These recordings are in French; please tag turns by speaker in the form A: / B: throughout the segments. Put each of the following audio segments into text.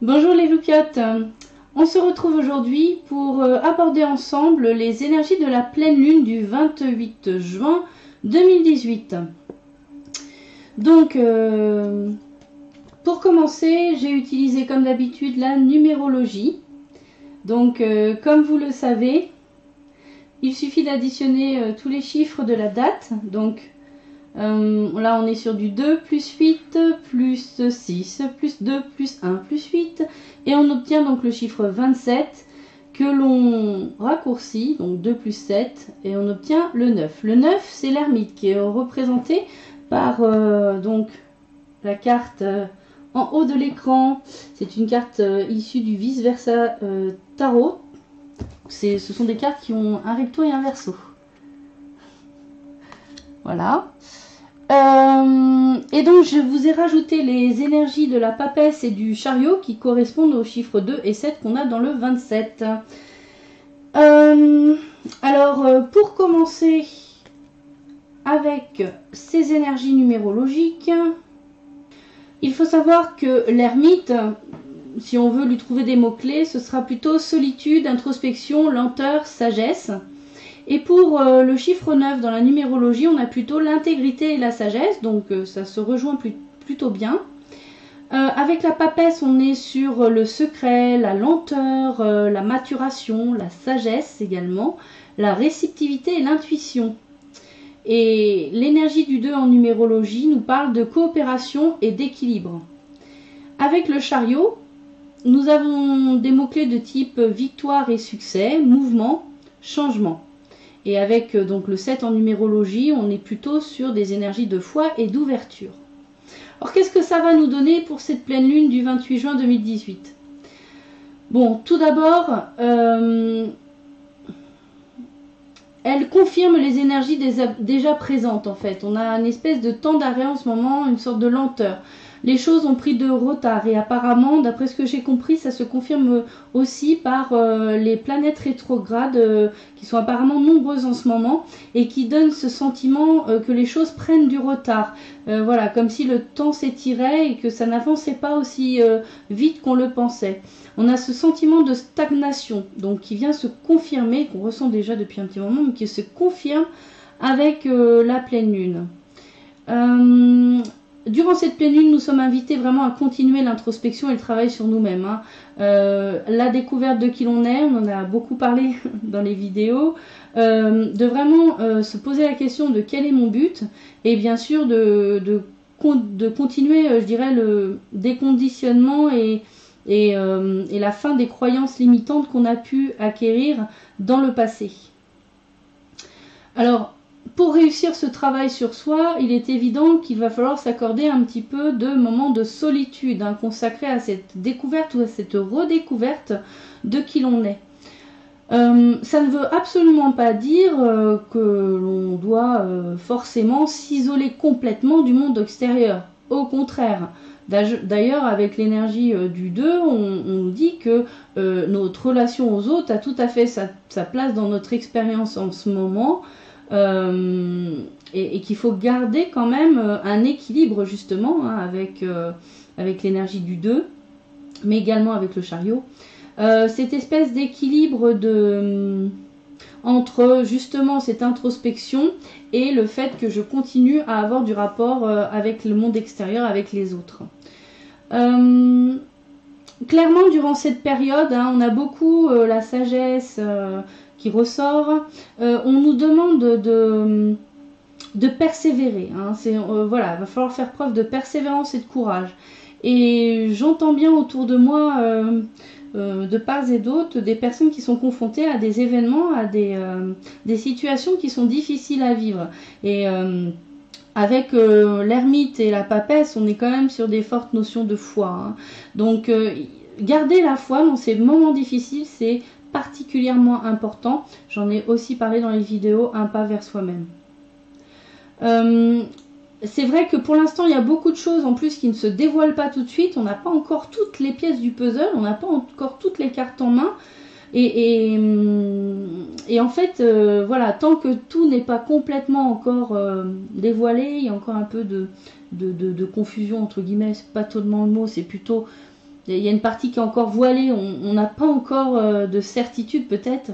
A: Bonjour les loupiotes, on se retrouve aujourd'hui pour aborder ensemble les énergies de la pleine lune du 28 juin 2018. Donc, pour commencer, j'ai utilisé comme d'habitude la numérologie. Donc, comme vous le savez, il suffit d'additionner tous les chiffres de la date. Donc, là on est sur du 2 plus 8 plus 6 plus 2 plus 1 plus 8 et on obtient donc le chiffre 27 que l'on raccourcit, donc 2 plus 7 et on obtient le 9. Le 9 c'est l'ermite qui est représenté par donc la carte en haut de l'écran. C'est une carte issue du vice versa tarot. Ce sont des cartes qui ont un recto et un verso. Voilà. Et donc je vous ai rajouté les énergies de la papesse et du chariot qui correspondent aux chiffres 2 et 7 qu'on a dans le 27. Alors pour commencer avec ces énergies numérologiques, il faut savoir que l'ermite, si on veut lui trouver des mots-clés, ce sera plutôt solitude, introspection, lenteur, sagesse. Et pour le chiffre 9 dans la numérologie, on a plutôt l'intégrité et la sagesse, donc ça se rejoint plutôt bien. Avec la papesse, on est sur le secret, la lenteur, la maturation, la sagesse également, la réceptivité et l'intuition. Et l'énergie du 2 en numérologie nous parle de coopération et d'équilibre. Avec le chariot, nous avons des mots-clés de type victoire et succès, mouvement, changement. Et avec donc le 7 en numérologie, on est plutôt sur des énergies de foi et d'ouverture. Alors qu'est-ce que ça va nous donner pour cette pleine lune du 28 juin 2018? Bon, tout d'abord, elle confirme les énergies déjà présentes en fait. On a une espèce de temps d'arrêt en ce moment, une sorte de lenteur. Les choses ont pris de retard et apparemment, d'après ce que j'ai compris, ça se confirme aussi par les planètes rétrogrades qui sont apparemment nombreuses en ce moment et qui donnent ce sentiment que les choses prennent du retard. Voilà, comme si le temps s'étirait et que ça n'avançait pas aussi vite qu'on le pensait. On a ce sentiment de stagnation, donc qui vient se confirmer, qu'on ressent déjà depuis un petit moment, mais qui se confirme avec la pleine lune. Durant cette pleine lune, nous sommes invités vraiment à continuer l'introspection et le travail sur nous-mêmes. La découverte de qui l'on est, on en a beaucoup parlé dans les vidéos, de vraiment se poser la question de quel est mon but et bien sûr de continuer, je dirais, le déconditionnement et la fin des croyances limitantes qu'on a pu acquérir dans le passé. Alors, pour réussir ce travail sur soi, il est évident qu'il va falloir s'accorder un petit peu de moments de solitude, consacrés à cette découverte ou à cette redécouverte de qui l'on est. Ça ne veut absolument pas dire que l'on doit forcément s'isoler complètement du monde extérieur. Au contraire. D'ailleurs, avec l'énergie du 2, on nous dit que notre relation aux autres a tout à fait sa place dans notre expérience en ce moment. Et qu'il faut garder quand même un équilibre justement avec l'énergie du 2, mais également avec le chariot. Cette espèce d'équilibre entre justement cette introspection et le fait que je continue à avoir du rapport avec le monde extérieur, avec les autres. Clairement, durant cette période, on a beaucoup la sagesse qui ressort. On nous demande de persévérer. Voilà, il va falloir faire preuve de persévérance et de courage. Et j'entends bien autour de moi, de part et d'autre, des personnes qui sont confrontées à des événements, à des situations qui sont difficiles à vivre. Et avec l'ermite et la papesse, on est quand même sur des fortes notions de foi. Donc, garder la foi dans ces moments difficiles, c'est particulièrement important. J'en ai aussi parlé dans les vidéos Un pas vers soi-même. C'est vrai que pour l'instant il y a beaucoup de choses en plus qui ne se dévoilent pas tout de suite. On n'a pas encore toutes les pièces du puzzle, on n'a pas encore toutes les cartes en main. Et en fait, voilà, tant que tout n'est pas complètement encore dévoilé, il y a encore un peu de confusion entre guillemets. C'est pas totalement le mot, c'est plutôt Il y a une partie qui est encore voilée, on n'a pas encore de certitude peut-être.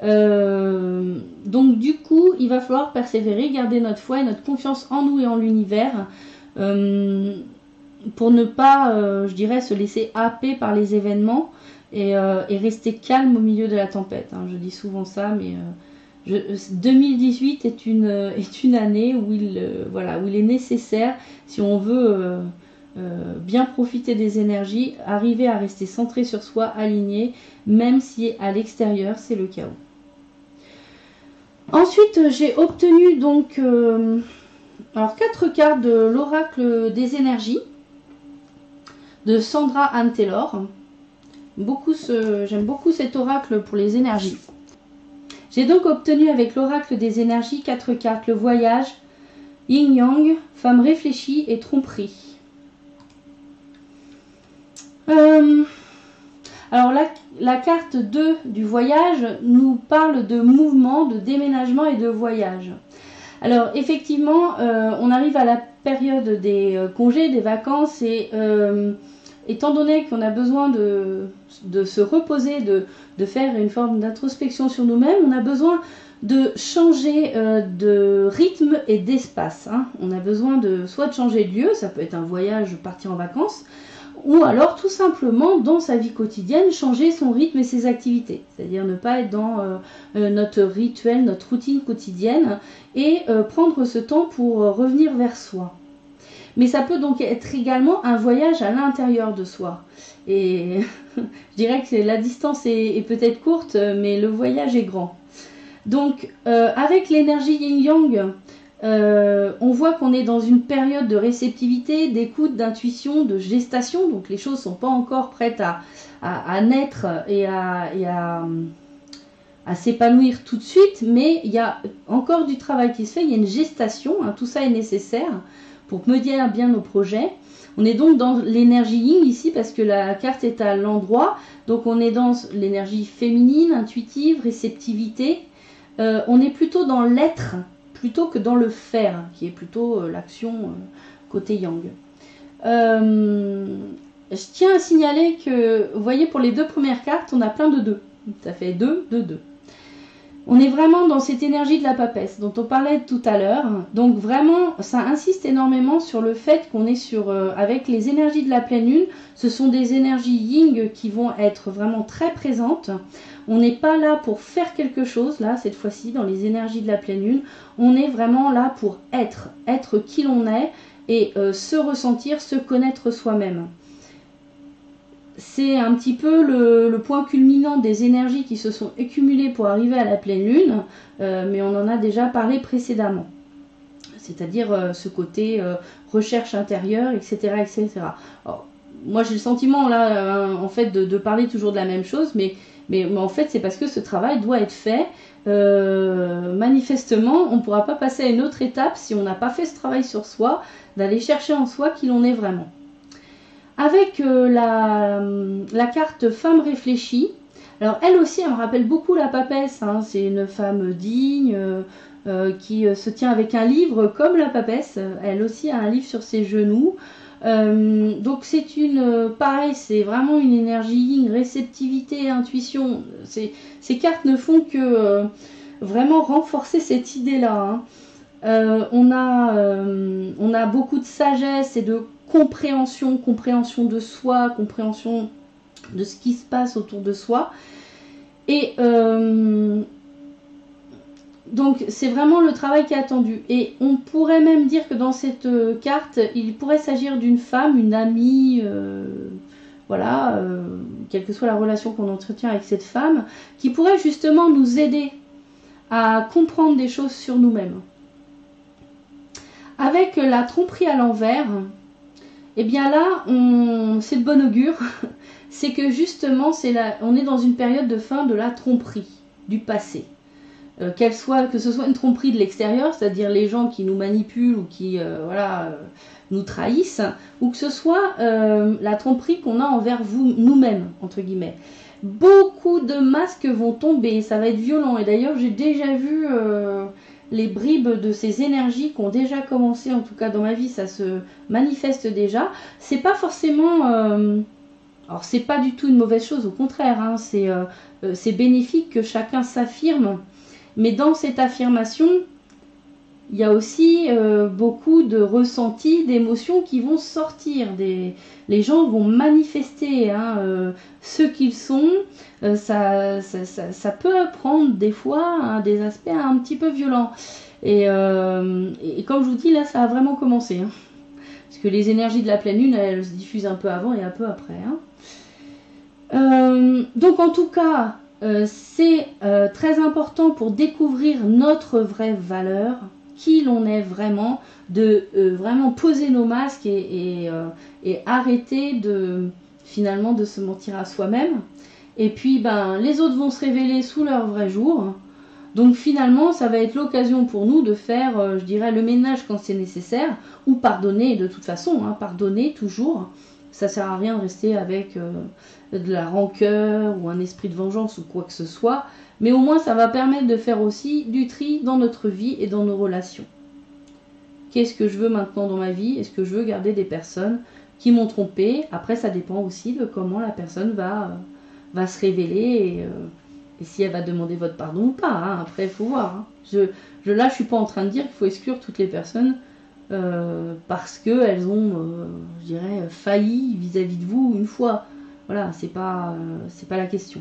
A: Donc du coup, il va falloir persévérer, garder notre foi et notre confiance en nous et en l'univers pour ne pas, je dirais, se laisser happer par les événements et rester calme au milieu de la tempête. Hein. Je dis souvent ça, mais 2018 est une année où voilà, où il est nécessaire, si on veut bien profiter des énergies, arriver à rester centré sur soi, aligné, même si à l'extérieur c'est le chaos. Ensuite, j'ai obtenu donc alors 4 cartes de l'oracle des énergies de Sandra Anne Taylor. J'aime beaucoup cet oracle pour les énergies. J'ai donc obtenu avec l'oracle des énergies 4 cartes: le voyage, yin-yang, femme réfléchie et tromperie. Alors la carte 2 du voyage nous parle de mouvement, de déménagement et de voyage. Alors effectivement, on arrive à la période des congés, des vacances et étant donné qu'on a besoin de se reposer, de faire une forme d'introspection sur nous-mêmes, on a besoin de changer de rythme et d'espace. Hein. On a besoin soit de changer de lieu, ça peut être un voyage, partir en vacances, ou alors tout simplement dans sa vie quotidienne changer son rythme et ses activités, c'est-à-dire ne pas être dans notre rituel, notre routine quotidienne et prendre ce temps pour revenir vers soi. Mais ça peut donc être également un voyage à l'intérieur de soi. Et je dirais que la distance est peut-être courte, mais le voyage est grand. Donc avec l'énergie yin-yang, on voit qu'on est dans une période de réceptivité, d'écoute, d'intuition, de gestation. Donc les choses ne sont pas encore prêtes à naître et à s'épanouir tout de suite, mais il y a encore du travail qui se fait, il y a une gestation, hein, tout ça est nécessaire pour mener à bien nos projets. On est donc dans l'énergie yin ici parce que la carte est à l'endroit, donc on est dans l'énergie féminine, intuitive, réceptivité. On est plutôt dans l'être plutôt que dans le faire, qui est plutôt l'action côté yang. Je tiens à signaler que, vous voyez, pour les 2 premières cartes, on a plein de 2. Ça fait 2, 2, 2. On est vraiment dans cette énergie de la papesse dont on parlait tout à l'heure. Donc vraiment, ça insiste énormément sur le fait qu'on est avec les énergies de la pleine lune. Ce sont des énergies yin qui vont être vraiment très présentes. On n'est pas là pour faire quelque chose, là, cette fois-ci, dans les énergies de la pleine lune. On est vraiment là pour être qui l'on est et se ressentir, se connaître soi-même. C'est un petit peu le point culminant des énergies qui se sont accumulées pour arriver à la pleine lune, mais on en a déjà parlé précédemment. C'est-à-dire ce côté recherche intérieure, etc. etc. Alors, moi j'ai le sentiment là, en fait, de parler toujours de la même chose, mais en fait c'est parce que ce travail doit être fait. Manifestement, on ne pourra pas passer à une autre étape si on n'a pas fait ce travail sur soi, d'aller chercher en soi qui l'on est vraiment. Avec la carte femme réfléchie, alors elle aussi elle me rappelle beaucoup la papesse, hein. C'est une femme digne qui se tient avec un livre comme la papesse, elle aussi a un livre sur ses genoux. Donc c'est pareil, c'est vraiment une énergie, une réceptivité, intuition. Ces cartes ne font que vraiment renforcer cette idée-là. Hein. On a beaucoup de sagesse et de compréhension de soi, compréhension de ce qui se passe autour de soi. Et donc c'est vraiment le travail qui est attendu. Et on pourrait même dire que dans cette carte, il pourrait s'agir d'une femme, une amie, voilà, quelle que soit la relation qu'on entretient avec cette femme, qui pourrait justement nous aider à comprendre des choses sur nous-mêmes. Avec la tromperie à l'envers, et bien là, c'est de bon augure, c'est que justement, on est dans une période de fin de la tromperie, du passé. Que ce soit une tromperie de l'extérieur, c'est-à-dire les gens qui nous manipulent ou qui nous trahissent, ou que ce soit la tromperie qu'on a envers nous-mêmes, entre guillemets. Beaucoup de masques vont tomber, ça va être violent. Et d'ailleurs, j'ai déjà vu les bribes de ces énergies qui ont déjà commencé, en tout cas dans ma vie, ça se manifeste déjà. C'est pas forcément Alors c'est pas du tout une mauvaise chose, au contraire, hein, c'est bénéfique que chacun s'affirme, mais dans cette affirmation, il y a aussi beaucoup de ressentis, d'émotions qui vont sortir. Les gens vont manifester hein, ce qu'ils sont. Ça peut prendre des fois hein, des aspects un petit peu violents. Et comme je vous dis, là, ça a vraiment commencé. Hein. Parce que les énergies de la pleine lune, elles se diffusent un peu avant et un peu après. Hein. Donc en tout cas, c'est très important pour découvrir notre vraie valeur, qui l'on est vraiment, de vraiment poser nos masques et arrêter finalement de se mentir à soi-même. Et puis ben, les autres vont se révéler sous leur vrai jour. Donc finalement, ça va être l'occasion pour nous de faire, je dirais, le ménage quand c'est nécessaire, ou pardonner de toute façon, hein, pardonner toujours. Ça ne sert à rien de rester avec de la rancœur ou un esprit de vengeance ou quoi que ce soit. Mais au moins, ça va permettre de faire aussi du tri dans notre vie et dans nos relations. Qu'est-ce que je veux maintenant dans ma vie? Est-ce que je veux garder des personnes qui m'ont trompé? Après, ça dépend aussi de comment la personne va se révéler et si elle va demander votre pardon ou pas. Hein. Après, il faut voir. Hein. Là, je ne suis pas en train de dire qu'il faut exclure toutes les personnes parce qu'elles ont, je dirais, failli vis-à-vis de vous une fois. Voilà, c'est pas la question.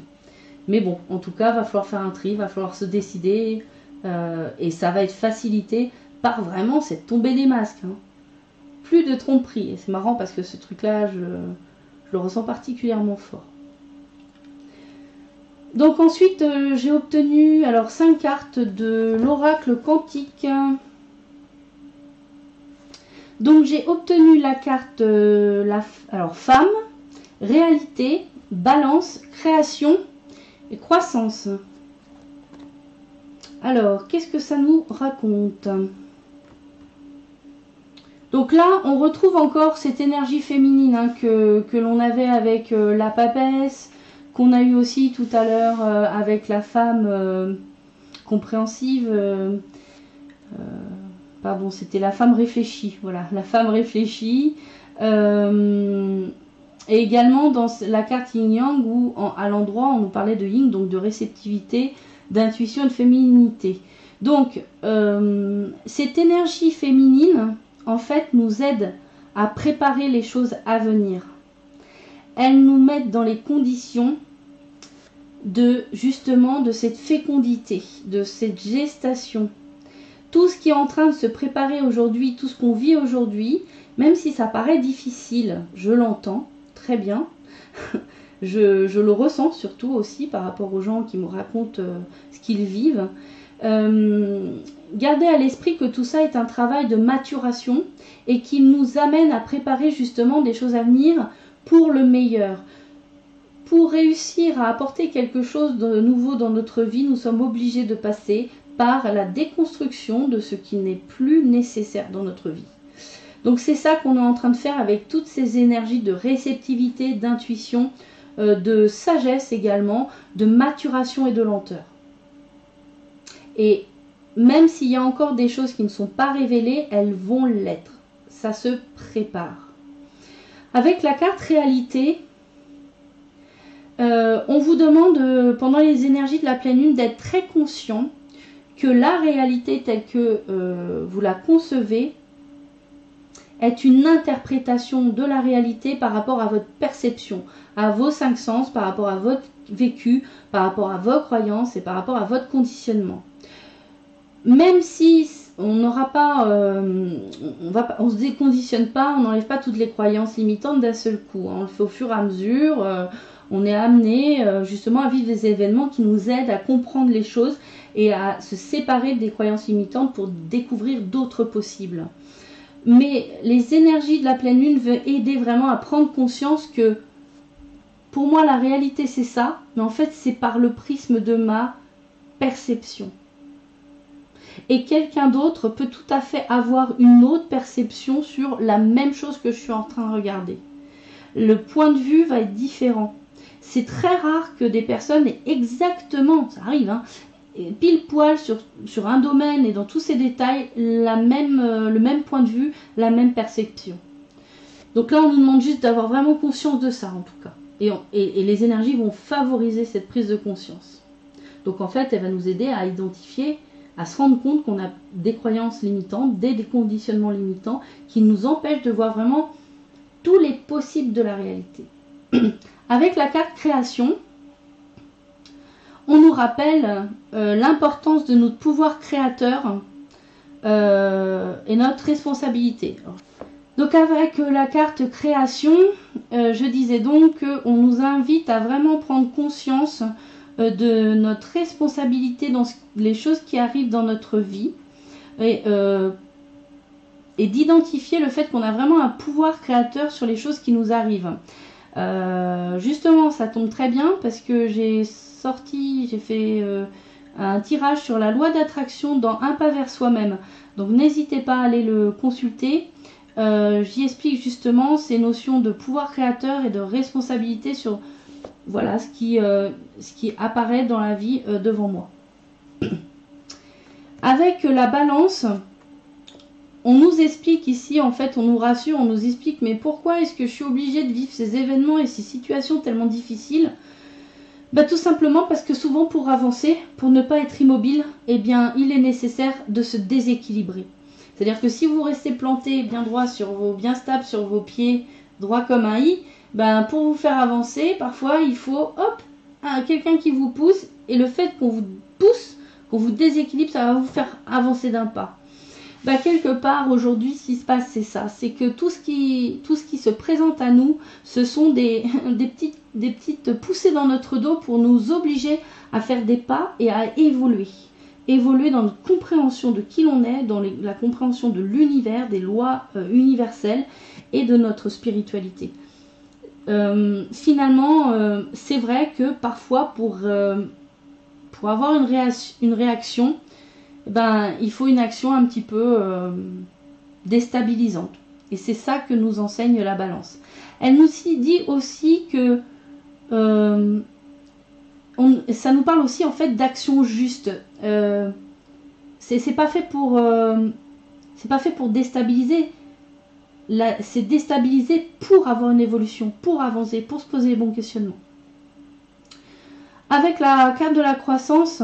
A: Mais bon, en tout cas, va falloir faire un tri, va falloir se décider et ça va être facilité par vraiment cette tombée des masques. Hein. Plus de tromperie. Et c'est marrant parce que ce truc-là, je le ressens particulièrement fort. Donc ensuite, j'ai obtenu alors 5 cartes de l'oracle quantique. Donc j'ai obtenu la carte alors femme, réalité, balance, création et croissance. Alors, qu'est-ce que ça nous raconte? Donc là, on retrouve encore cette énergie féminine hein, que l'on avait avec la papesse, qu'on a eu aussi tout à l'heure avec la femme compréhensive. Pardon, c'était la femme réfléchie. Voilà, la femme réfléchie. Et également dans la carte yin-yang où à l'endroit on nous parlait de yin, donc de réceptivité, d'intuition et de fémininité. Donc cette énergie féminine en fait nous aide à préparer les choses à venir. Elles nous mettent dans les conditions justement de cette fécondité, de cette gestation. Tout ce qui est en train de se préparer aujourd'hui, tout ce qu'on vit aujourd'hui, même si ça paraît difficile, je l'entends très bien. je le ressens surtout aussi par rapport aux gens qui me racontent ce qu'ils vivent. Gardez à l'esprit que tout ça est un travail de maturation et qui nous amène à préparer justement des choses à venir pour le meilleur. Pour réussir à apporter quelque chose de nouveau dans notre vie, nous sommes obligés de passer par la déconstruction de ce qui n'est plus nécessaire dans notre vie. Donc c'est ça qu'on est en train de faire avec toutes ces énergies de réceptivité, d'intuition, de sagesse également, de maturation et de lenteur. Et même s'il y a encore des choses qui ne sont pas révélées, elles vont l'être. Ça se prépare. Avec la carte réalité, on vous demande pendant les énergies de la pleine lune d'être très conscient que la réalité telle que vous la concevez est une interprétation de la réalité par rapport à votre perception, à vos 5 sens, par rapport à votre vécu, par rapport à vos croyances et par rapport à votre conditionnement. Même si on n'aura pas, on se déconditionne pas, on n'enlève pas toutes les croyances limitantes d'un seul coup. Hein. On le fait au fur et à mesure. On est amené justement à vivre des événements qui nous aident à comprendre les choses et à se séparer des croyances limitantes pour découvrir d'autres possibles. Mais les énergies de la pleine lune veulent aider vraiment à prendre conscience que pour moi la réalité c'est ça, mais en fait c'est par le prisme de ma perception. Et quelqu'un d'autre peut tout à fait avoir une autre perception sur la même chose que je suis en train de regarder. Le point de vue va être différent. C'est très rare que des personnes aient exactement, ça arrive, hein, pile poil sur un domaine et dans tous ces détails, le même point de vue, la même perception. Donc là, on nous demande juste d'avoir vraiment conscience de ça, en tout cas. et les énergies vont favoriser cette prise de conscience. Donc en fait, elle va nous aider à identifier, à se rendre compte qu'on a des croyances limitantes, des conditionnements limitants qui nous empêchent de voir vraiment tous les possibles de la réalité. Avec la carte création, on nous rappelle l'importance de notre pouvoir créateur et notre responsabilité. Donc avec la carte création, je disais donc qu'on nous invite à vraiment prendre conscience de notre responsabilité dans les choses qui arrivent dans notre vie et d'identifier le fait qu'on a vraiment un pouvoir créateur sur les choses qui nous arrivent. Justement, ça tombe très bien parce que j'ai fait un tirage sur la loi d'attraction dans Un pas vers soi-même. Donc n'hésitez pas à aller le consulter. J'y explique justement ces notions de pouvoir créateur et de responsabilité sur voilà ce qui apparaît dans la vie devant moi. Avec la balance, on nous explique ici, en fait, on nous rassure, on nous explique, mais pourquoi est-ce que je suis obligée de vivre ces événements et ces situations tellement difficiles? Bah, tout simplement parce que souvent pour avancer, pour ne pas être immobile, eh bien, il est nécessaire de se déséquilibrer. C'est-à-dire que si vous restez planté bien droit bien stable sur vos pieds, droit comme un i, ben, pour vous faire avancer, parfois il faut hop, quelqu'un qui vous pousse, et le fait qu'on vous pousse, qu'on vous déséquilibre, ça va vous faire avancer d'un pas. Ben, quelque part aujourd'hui, ce qui se passe, c'est ça, c'est que tout ce qui se présente à nous, ce sont des petites poussées dans notre dos pour nous obliger à faire des pas et à évoluer. Évoluer dans notre compréhension de qui l'on est, dans la compréhension de l'univers, des lois universelles et de notre spiritualité. Finalement, c'est vrai que parfois pour avoir une réaction, ben, il faut une action un petit peu déstabilisante. Et c'est ça que nous enseigne la balance. Elle nous dit aussi que ça nous parle aussi en fait d'action juste. C'est pas fait pour déstabiliser. C'est déstabiliser pour avoir une évolution, pour avancer, pour se poser les bons questionnements. Avec la carte de la croissance,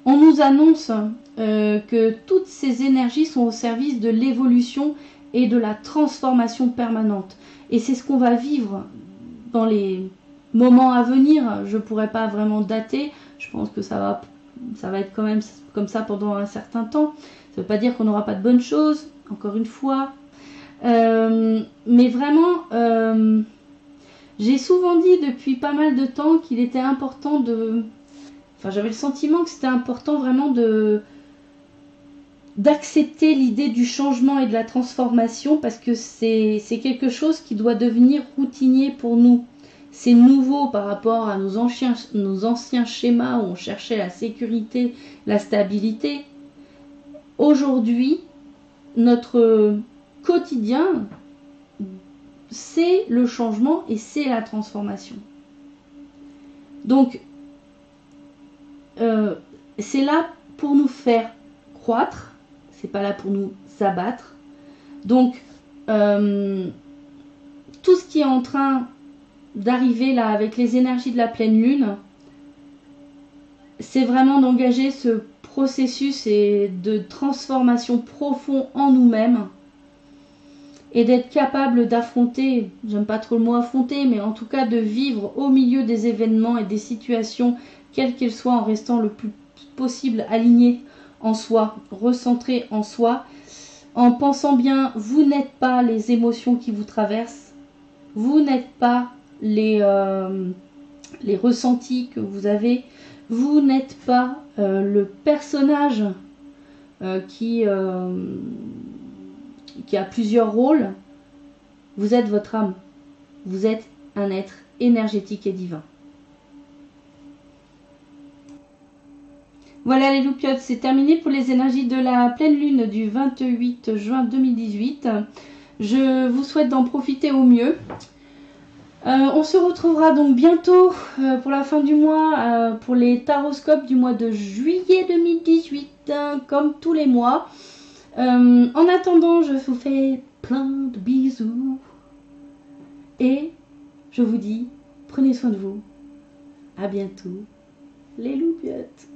A: on nous annonce que toutes ces énergies sont au service de l'évolution et de la transformation permanente. Et c'est ce qu'on va vivre dans les moments à venir. Je ne pourrais pas vraiment dater. Je pense que ça va être quand même comme ça pendant un certain temps. Ça ne veut pas dire qu'on n'aura pas de bonnes choses, encore une fois. Mais vraiment, j'ai souvent dit depuis pas mal de temps qu'il était important de... Enfin, j'avais le sentiment que c'était important vraiment d'accepter l'idée du changement et de la transformation parce que c'est quelque chose qui doit devenir routinier pour nous. C'est nouveau par rapport à nos anciens schémas où on cherchait la sécurité, la stabilité. Aujourd'hui, notre quotidien, c'est le changement et c'est la transformation. Donc, c'est là pour nous faire croître, c'est pas là pour nous abattre. Donc, tout ce qui est en train d'arriver là avec les énergies de la pleine lune, c'est vraiment d'engager ce processus de transformation profond en nous-mêmes et d'être capable d'affronter, j'aime pas trop le mot affronter, mais en tout cas de vivre au milieu des événements et des situations, quelles qu'elles soient, en restant le plus possible aligné en soi, recentré en soi, en pensant bien, vous n'êtes pas les émotions qui vous traversent, vous n'êtes pas les ressentis que vous avez, vous n'êtes pas le personnage qui a plusieurs rôles, vous êtes votre âme, vous êtes un être énergétique et divin. Voilà les loupiotes, c'est terminé pour les énergies de la pleine lune du 28 juin 2018. Je vous souhaite d'en profiter au mieux. On se retrouvera donc bientôt pour la fin du mois pour les taroscopes du mois de juillet 2018, comme tous les mois. En attendant, je vous fais plein de bisous et je vous dis Prenez soin de vous. À bientôt, les loupiottes.